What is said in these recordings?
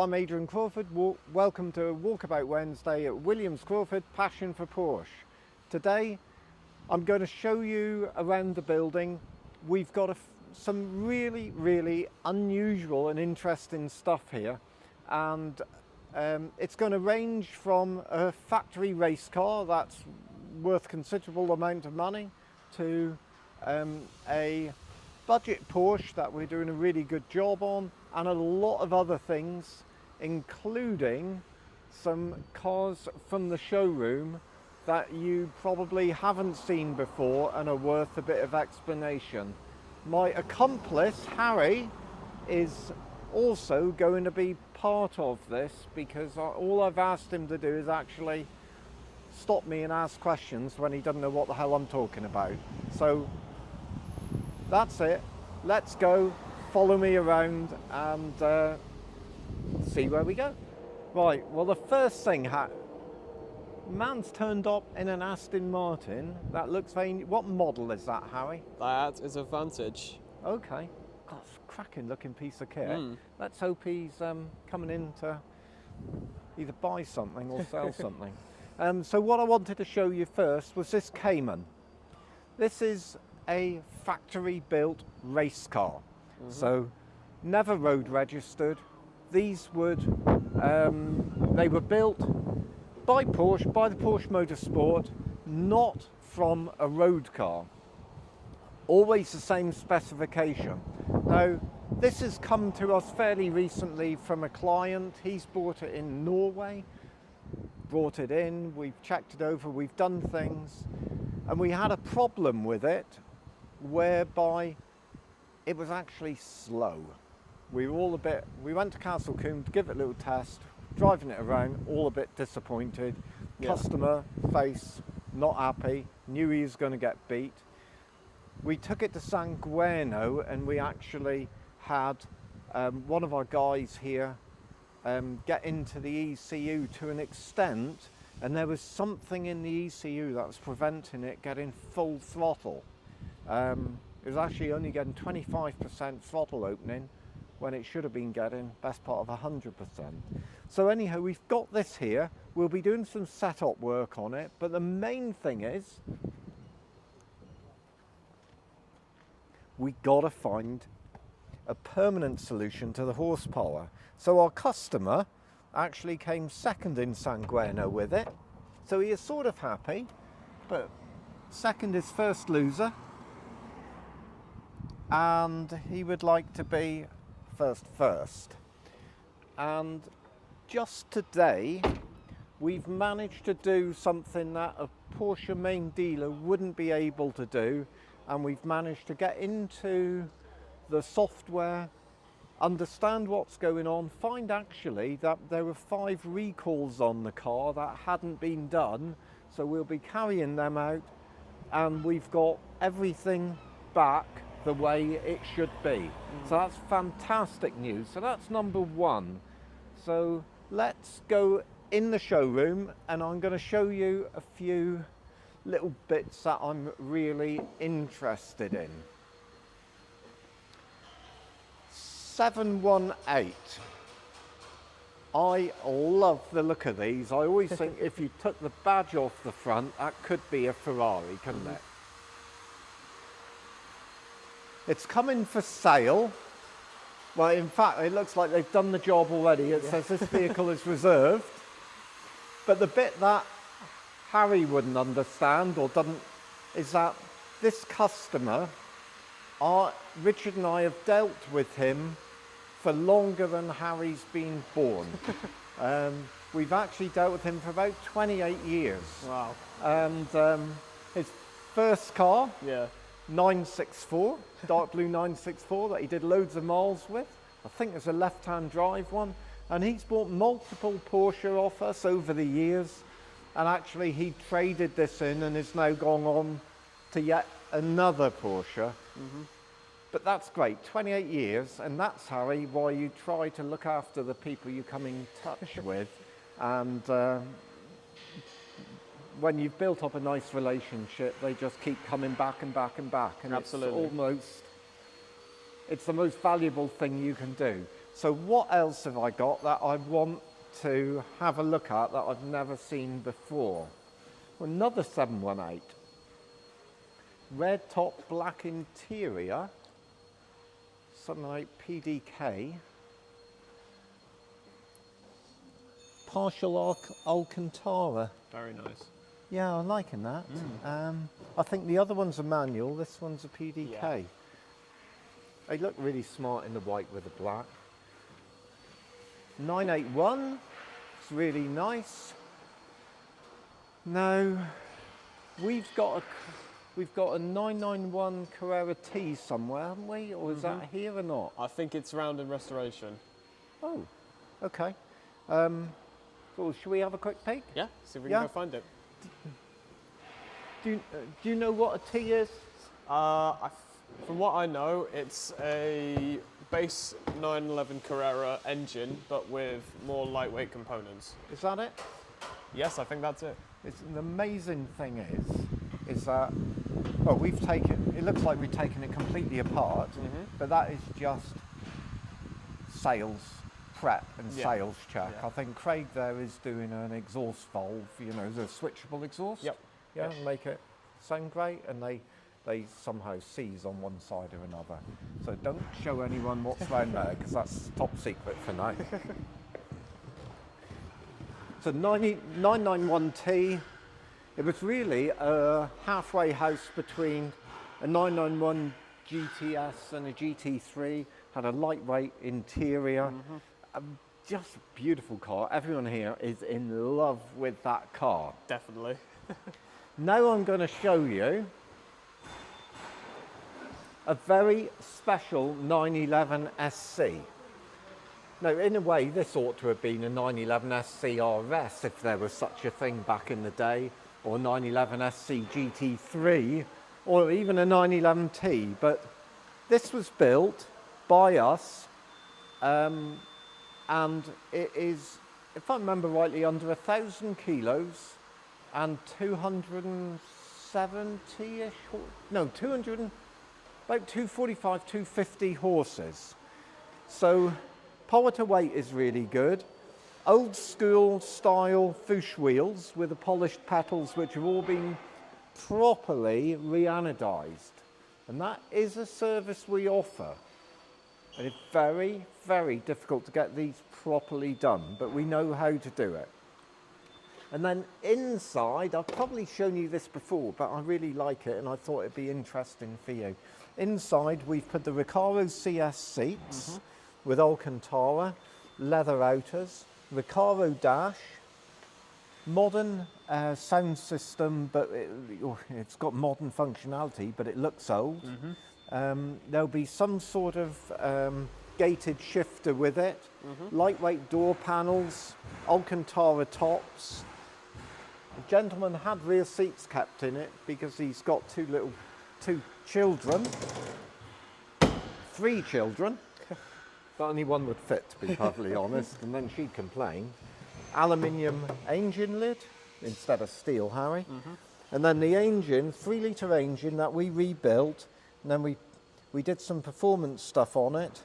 I'm Adrian Crawford. Welcome to Walkabout Wednesday at Williams Crawford, Passion for Porsche. Today I'm going to show you around the building. We've got some really unusual and interesting stuff here, and it's going to range from a factory race car that's worth considerable amount of money to a budget Porsche that we're doing a really good job on, and a lot of other things, including some cars from the showroom that you probably haven't seen before and are worth a bit of explanation. My accomplice, Harry, is also going to be part of this, because all I've asked him to do is actually stop me and ask questions when he doesn't know what the hell I'm talking about. So that's it. Let's go. Follow me around and see where we go. Right, well, the first thing, man's turned up in an Aston Martin. That looks very... What model is that, Harry? That is a Vantage. Okay. God, it's a cracking looking piece of kit. Let's hope he's coming in to either buy something or sell something. So what I wanted to show you first was this Cayman. This is a factory built race car. So never road registered. These they were built by Porsche, by the Porsche Motorsport, not from a road car. Always the same specification. Now, this has come to us fairly recently from a client. He's bought it in Norway, brought it in, we've checked it over, we've done things, and we had a problem with it whereby it was actually slow. We went to Castle Coombe to give it a little test, driving it around, all a bit disappointed. Yeah. Customer face not happy, knew he was going to get beat. We took it to San Gueno, and we actually had one of our guys here get into the ECU to an extent, and there was something in the ECU that was preventing it getting full throttle. It was actually only getting 25% throttle opening when it should have been getting best part of 100%. So anyhow, we've got this here. We'll be doing some setup work on it, but the main thing is we gotta find a permanent solution to the horsepower. So our customer actually came second in San Gueno with it. So he is sort of happy, but second is first loser. And he would like to be first. And just today, we've managed to do something that a Porsche main dealer wouldn't be able to do, and we've managed to get into the software, understand what's going on, find actually that there were 5 recalls on the car that hadn't been done, so we'll be carrying them out, and we've got everything back the way it should be. So that's fantastic news. So that's number one. So let's go in the showroom, and I'm going to show you a few little bits that I'm really interested in. 718. I love the look of these. I always think if you took the badge off the front, that could be a Ferrari, couldn't it? It's coming for sale. Well, in fact, it looks like they've done the job already. It says this vehicle is reserved. But the bit that Harry wouldn't understand or doesn't is that this customer, Richard and I have dealt with him for longer than Harry's been born. We've actually dealt with him for about 28 years. Wow. And his first car, 964, dark blue 964 that he did loads of miles with. I think it's a left-hand drive one. And he's bought multiple Porsche off us over the years. And actually he traded this in and is now gone on to yet another Porsche. But that's great, 28 years, and that's, Harry, why you try to look after the people you come in touch with. And when you've built up a nice relationship, they just keep coming back and back and back. And Absolutely. it's the most valuable thing you can do. So what else have I got that I want to have a look at that I've never seen before? Another 718. Red top, black interior. Something like PDK. Partial Alcantara. Very nice. Yeah, I'm liking that. I think the other one's a manual, this one's a PDK. Yeah. They look really smart in the white with the black. 981, it's really nice. Now, we've got a 991 Carrera T somewhere, haven't we? Or is that here or not? I think it's round in restoration. Oh, okay. So should we have a quick peek? Yeah, see if we Yeah. can go find it. Do you know what a T is? From what I know, it's a base 911 Carrera engine, but with more lightweight components. Is that it? Yes, I think that's it. It's an amazing thing is that, well, it looks like we've taken it completely apart, but that is just sales prep and sales check. Yeah. I think Craig there is doing an exhaust valve, you know, the switchable exhaust. Yep. Yeah, and make it sound great, and they somehow seize on one side or another. So don't show anyone what's around there, because that's top secret for now. So 991T, it was really a halfway house between a 991 GTS and a GT3, had a lightweight interior, just a beautiful car. Everyone here is in love with that car. Definitely. Now I'm going to show you a very special 911 SC. Now, in a way, this ought to have been a 911 SC RS if there was such a thing back in the day, or 911 SC GT3, or even a 911T. But this was built by us, and it is, if I remember rightly, under 1,000 kilos and 270-ish, no, about 245, 250 horses. So power to weight is really good. Old school style Fuchs wheels with the polished petals, which have all been properly re-anodized. And that is a service we offer. And it's very, very difficult to get these properly done, but we know how to do it. And then inside, I've probably shown you this before, but I really like it and I thought it'd be interesting for you. Inside, we've put the Recaro CS seats with Alcantara, leather outers, Recaro dash, modern sound system, but it's got modern functionality, but it looks old. There'll be some sort of gated shifter with it, lightweight door panels, Alcantara tops. The gentleman had rear seats kept in it because he's got two children, 3 children, but only one would fit, to be perfectly honest, and then she'd complain. Aluminium engine lid instead of steel, Harry. And then the engine, 3-litre engine that we rebuilt, and then we did some performance stuff on it.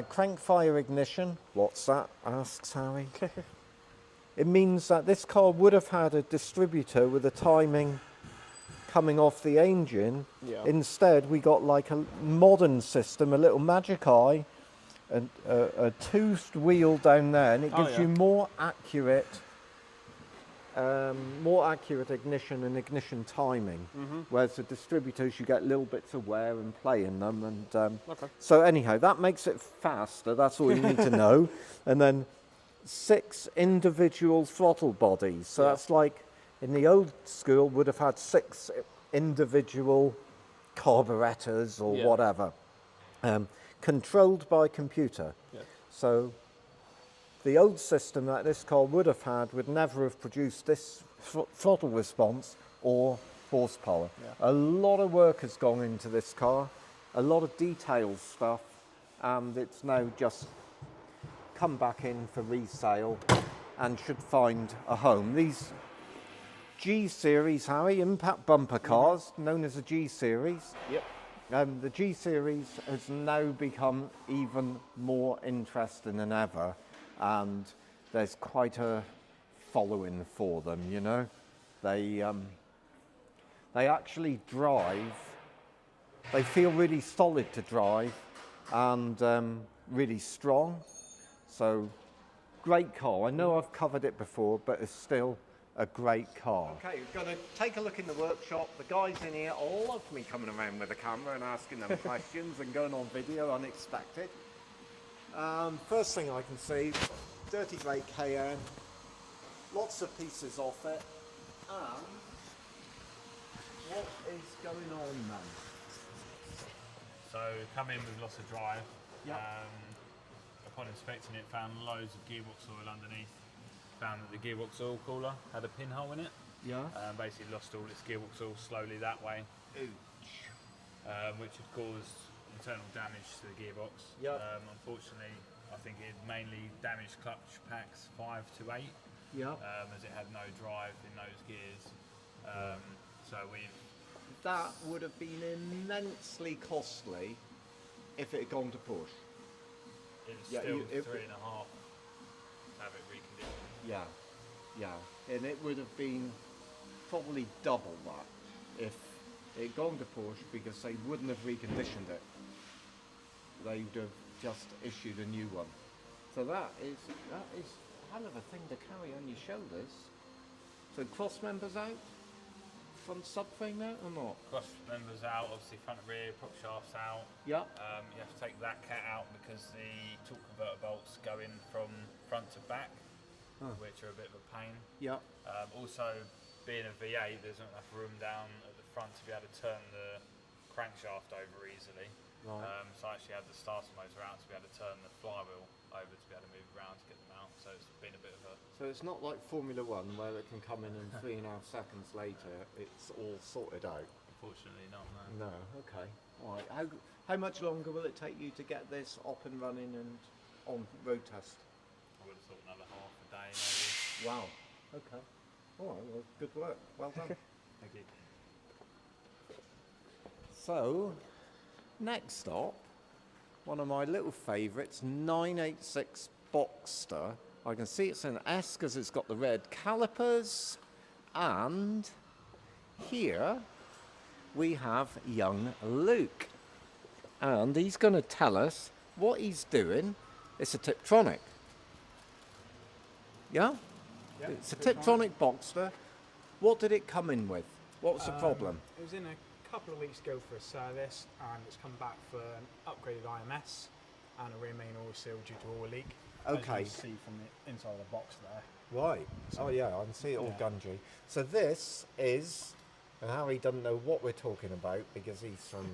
Crank fire ignition. What's that? Asks Harry. It means that this car would have had a distributor with a timing coming off the engine. Yeah. Instead, we got like a modern system, a little magic eye, and a toothed wheel down there, and it gives you more accurate ignition and ignition timing. Whereas the distributors, you get little bits of wear and play in them. And so anyhow, that makes it faster. That's all you need to know. And then 6 individual throttle bodies. So that's like in the old school would have had 6 individual carburetors or whatever, controlled by computer. So the old system that this car would have had would never have produced this throttle response or horsepower. A lot of work has gone into this car, a lot of detailed stuff, and it's now just come back in for resale and should find a home. These G-Series, Harry, impact bumper cars, known as a G-Series. The G Series has now become even more interesting than ever, and there's quite a following for them, you know. They actually drive, they feel really solid to drive and really strong. So, great car. I know I've covered it before, but it's still a great car. Okay, we're going to take a look in the workshop. The guys in here all love me coming around with a camera and asking them questions and going on video unexpected. First thing I can see, dirty grey Cayenne, lots of pieces off it, and what is going on then? So come in with lots of drive. Yep. Upon inspecting it, found loads of gearbox oil underneath. Found that the gearbox oil cooler had a pinhole in it. Yeah. Basically lost all its gearbox oil slowly that way, which had caused internal damage to the gearbox. Yep. Unfortunately, I think it mainly damaged clutch packs 5 to 8. Yeah. As it had no drive in those gears. So that would have been immensely costly if it had gone to Porsche. It was still 3.5 to have it reconditioned. Yeah, yeah, and it would have been probably double that if it had gone to Porsche, because they wouldn't have reconditioned it. They would have just issued a new one. So that is a hell of a thing to carry on your shoulders. So cross members out, front subframe out or not? Cross members out, obviously front and rear, prop shafts out. Yeah. You have to take that cat out because the torque converter bolts go in from front to back, which are a bit of a pain. Yeah. Also, being a V8, there's not enough room down at the front to be able to turn the crankshaft over easily. Right. So I actually had the starter motor out to be able to turn the flywheel over to be able to move around to get them out. So it's been a bit of a... So it's not like Formula One where it can come in and 3.5 seconds later it's all sorted out. Unfortunately not, no. No, okay. All right. How much longer will it take you to get this up and running and on road test? I would have thought another half a day maybe. Wow. Okay. All right. Well, good work. Well done. Thank you. So, next stop, one of my little favourites, 986 Boxster. I can see it's an S because it's got the red calipers, and here we have young Luke, and he's going to tell us what he's doing. It's a Tiptronic. Yeah? Yep, It's a Tiptronic Boxster. What did it come in with? What was the problem? It was in a couple of weeks ago for a service, and it's come back for an upgraded IMS and a rear main oil seal due to oil leak. Okay. As you can see from the inside of the box there. Right. Oh yeah, I can see it all gungy. So this is, and Harry doesn't know what we're talking about because he's from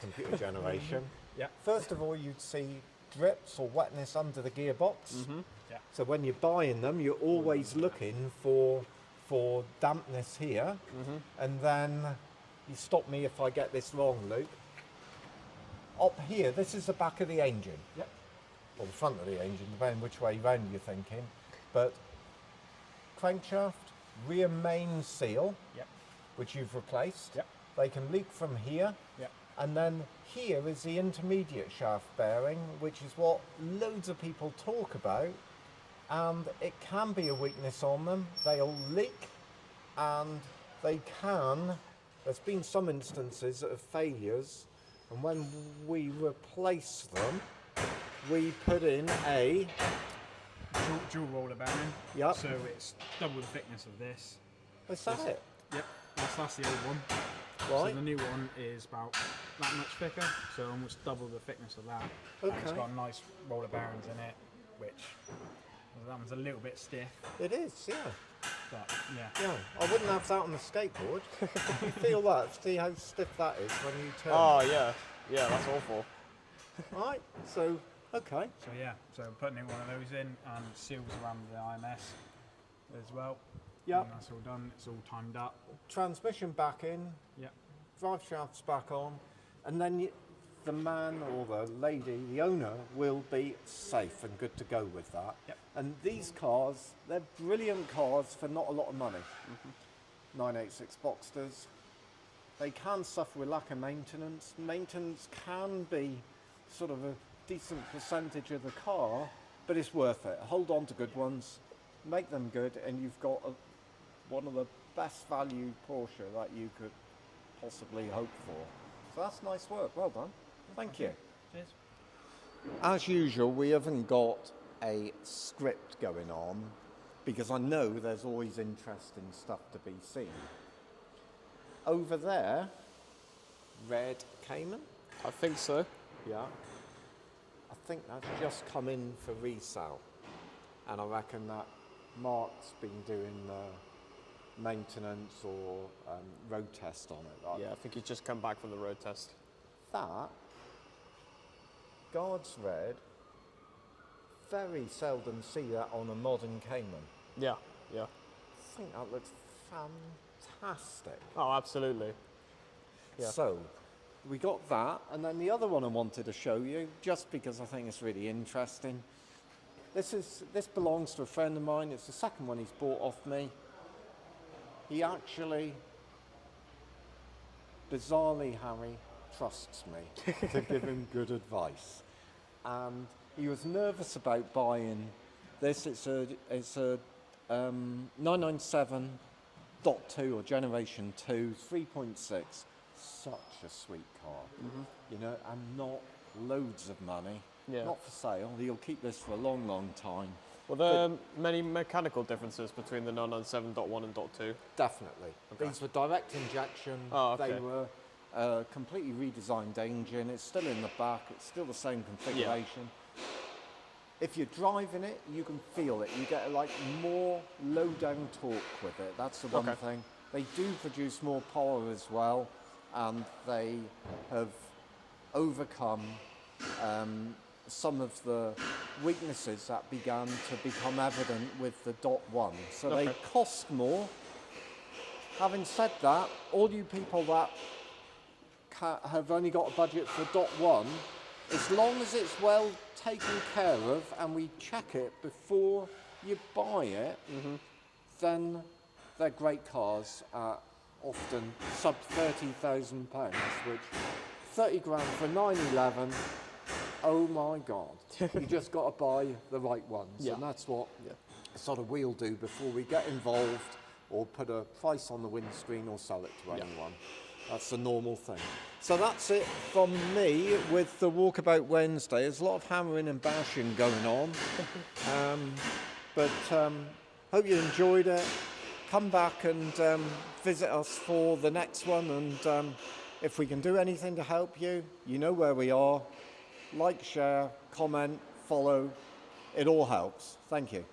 computer generation. Yeah. First of all, you'd see drips or wetness under the gearbox. Yeah. So when you're buying them, you're always looking for dampness here. And then, you stop me if I get this wrong, Luke. Up here, this is the back of the engine. Yep. Or the front of the engine, depending which way round you're thinking. But crankshaft, rear main seal, Yep. which you've replaced. Yep. They can leak from here. Yep. And then here is the intermediate shaft bearing, which is what loads of people talk about. And it can be a weakness on them. They'll leak, and they can. There's been some instances of failures, and when we replace them, we put in a Dual roller bearing. Yep. So it's double the thickness of this. Is that it? Yep. That's the old one. Right. So the new one is about that much thicker, so almost double the thickness of that. Okay. And it's got nice roller bearings in it, which that one's a little bit stiff, It is, yeah. but yeah. Yeah, I wouldn't have that on the skateboard. You feel that? See how stiff that is when you turn. Oh yeah, yeah, that's awful. Right, so, okay. So yeah, so putting in one of those in and seals around the IMS as well. Yep. And that's all done. It's all timed up. Transmission back in, Yep. drive shafts back on, and then the man or the lady, the owner, will be safe and good to go with that. Yep. And these cars, they're brilliant cars for not a lot of money. 986 Boxsters, They can suffer with lack of maintenance. Maintenance can be sort of a decent percentage of the car, but it's worth it. Hold on to good ones, make them good, and you've got one of the best value Porsche that you could possibly hope for. So that's nice work. Well done. Thank you. Cheers. As usual, we haven't got a script going on because I know there's always interesting stuff to be seen. Over there, red Cayman. I think so. Yeah. I think that's just come in for resale. And I reckon that Mark's been doing the maintenance or road test on it. Yeah, I think he's just come back from the road test. That, Guards red, very seldom see that on a modern Cayman. Yeah, yeah. I think that looks fantastic. Oh, absolutely. Yeah. So, we got that, and then the other one I wanted to show you, just because I think it's really interesting. This belongs to a friend of mine. It's the second one he's bought off me. He actually, bizarrely, Harry, trusts me to give him good advice. And he was nervous about buying this. It's a 997.2 or Generation 2, 3.6. Such a sweet car, you know, and not loads of money. Yeah. Not for sale. He'll keep this for a long, long time. Well, there are many mechanical differences between the 997.1 and .2. Definitely. Okay. These were direct injection. Oh, okay. They were a completely redesigned engine. It's still in the back. It's still the same configuration. Yeah. If you're driving it, you can feel it. You get like more low-down torque with it. That's the one thing. They do produce more power as well, and they have overcome some of the weaknesses that began to become evident with the .1. So they cost more. Having said that, all you people that have only got a budget for .1, as long as it's well taken care of and we check it before you buy it, then they're great cars at often sub £30,000, which 30 grand for 911, oh my God. You just got to buy the right ones. And that's what sort of we'll do before we get involved or put a price on the windscreen or sell it to anyone. That's the normal thing. So that's it from me with the Walkabout Wednesday. There's a lot of hammering and bashing going on. But hope you enjoyed it. Come back and visit us for the next one. And if we can do anything to help you, you know where we are. Like, share, comment, follow. It all helps. Thank you.